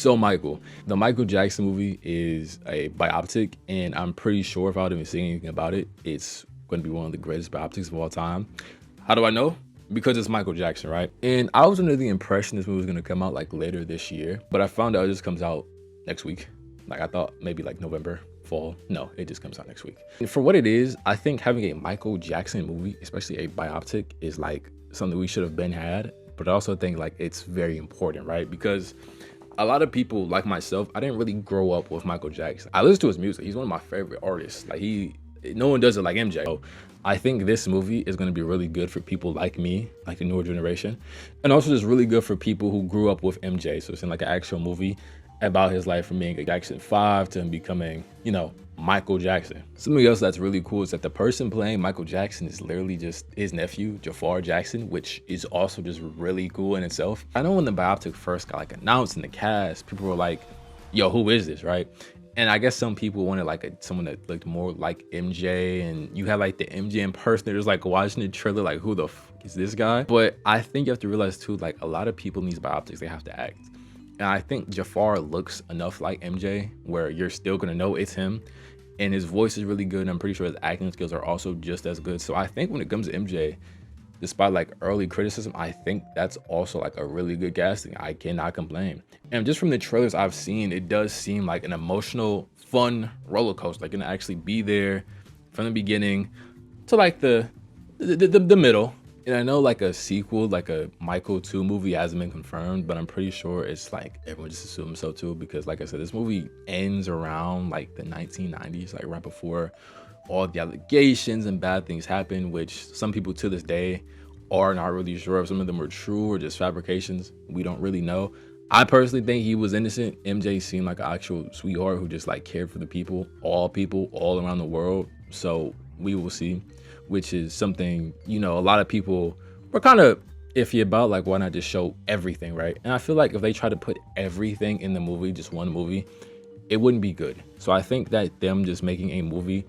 So Michael, the Michael Jackson movie is a biopic, and I'm pretty sure if I would even seen anything about it, it's going to be one of the greatest biopics of all time. How do I know? Because it's Michael Jackson, right? And I was under the impression this movie was going to come out like later this year, but I found out it just comes out next week. Like I thought maybe like November, fall. No, it just comes out next week. And for what it is, I think having a Michael Jackson movie, especially a biopic, is like something we should have been had. But I also think like it's very important, right? Because a lot of people like myself, I didn't really grow up with Michael Jackson. I listen to his music. He's one of my favorite artists. Like no one does it like MJ. So I think this movie is going to be really good for people like me, like the newer generation, and also just really good for people who grew up with MJ. So it's in like an actual movie about his life from being a Jackson 5 to him becoming, Michael Jackson. Something else that's really cool is that the person playing Michael Jackson is literally just his nephew, Jafar Jackson, which is also just really cool in itself. I know when the biopic first got like announced in the cast, people were like, yo, who is this, right? And I guess some people wanted like someone that looked more like MJ, and you had like the MJ impersonators like watching the trailer like, who the f is this guy? But I think you have to realize too, like a lot of people in these biopics, they have to act. And I think Jafar looks enough like MJ where you're still gonna know it's him. And his voice is really good. And I'm pretty sure his acting skills are also just as good. So I think when it comes to MJ, despite like early criticism, I think that's also like a really good casting. I cannot complain. And just from the trailers I've seen, it does seem like an emotional, fun roller coaster. Like gonna actually be there from the beginning to like the middle. And I know like a sequel, like a Michael 2 movie hasn't been confirmed, but I'm pretty sure it's like everyone just assumes so too, because like I said, this movie ends around like the 1990s, like right before all the allegations and bad things happen, which some people to this day are not really sure if some of them were true or just fabrications. We don't really know. I personally think he was innocent. MJ seemed like an actual sweetheart who just like cared for the people all around the world. So we will see, which is something, a lot of people were kind of iffy about, like why not just show everything, right? And I feel like if they try to put everything in the movie, just one movie, it wouldn't be good. So I think that them just making a movie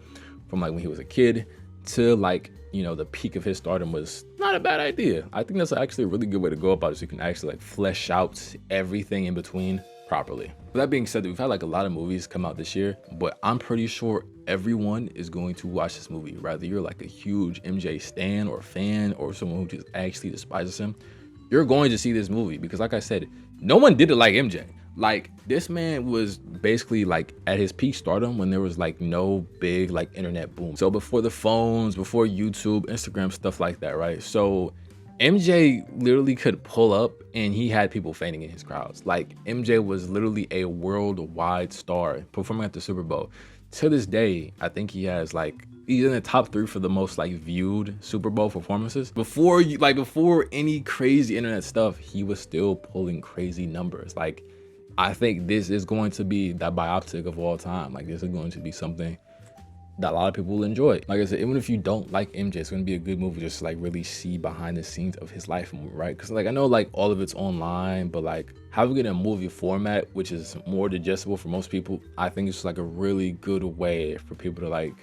from like when he was a kid to like, the peak of his stardom was not a bad idea. I think that's actually a really good way to go about it, so you can actually like flesh out everything in between properly. With that being said, we've had like a lot of movies come out this year, but I'm pretty sure everyone is going to watch this movie. Rather you're like a huge MJ stan or fan or someone who just actually despises him, you're going to see this movie because like I said, no one did it like MJ. Like this man was basically like at his peak stardom when there was like no big like internet boom. So before the phones, before YouTube, Instagram, stuff like that, right? So MJ literally could pull up and he had people fainting in his crowds. Like MJ was literally a worldwide star performing at the Super Bowl. To this day, I think he's in the top 3 for the most like viewed Super Bowl performances. Before any crazy internet stuff, he was still pulling crazy numbers. Like I think this is going to be that biopic of all time. Like this is going to be something that a lot of people will enjoy. Like I said, even if you don't like MJ, it's going to be a good movie just to like really see behind the scenes of his life, right? Because like I know like all of it's online, but like having it in a movie format, which is more digestible for most people, I think it's like a really good way for people to like,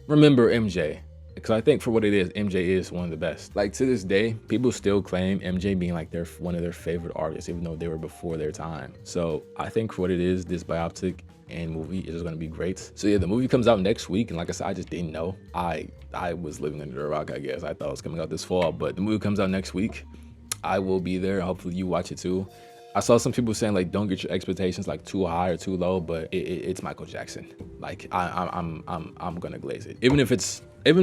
remember MJ. Because I think for what it is, MJ is one of the best. Like to this day, people still claim MJ being like one of their favorite artists, even though they were before their time. So I think for what it is, this biopic and movie is going to be great. So yeah, the movie comes out next week, and like I said, I just didn't know. I was living under a rock, I guess. I thought it was coming out this fall, but the movie comes out next week. I will be there. Hopefully you watch it too. I saw some people saying like don't get your expectations like too high or too low, but it's Michael Jackson. Like I'm gonna glaze it. Even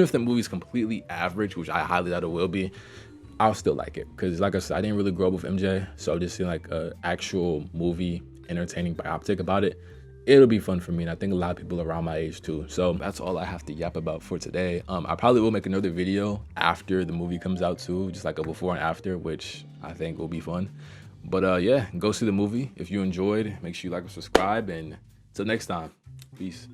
if the movie's completely average, which I highly doubt it will be, I'll still like it. Because like I said, I didn't really grow up with MJ, so just seeing like an actual movie, entertaining biopic about it, it'll be fun for me. And I think a lot of people around my age too. So that's all I have to yap about for today. I probably will make another video after the movie comes out too, just like a before and after, which I think will be fun. But yeah, go see the movie. If you enjoyed, make sure you like and subscribe. And till next time, peace.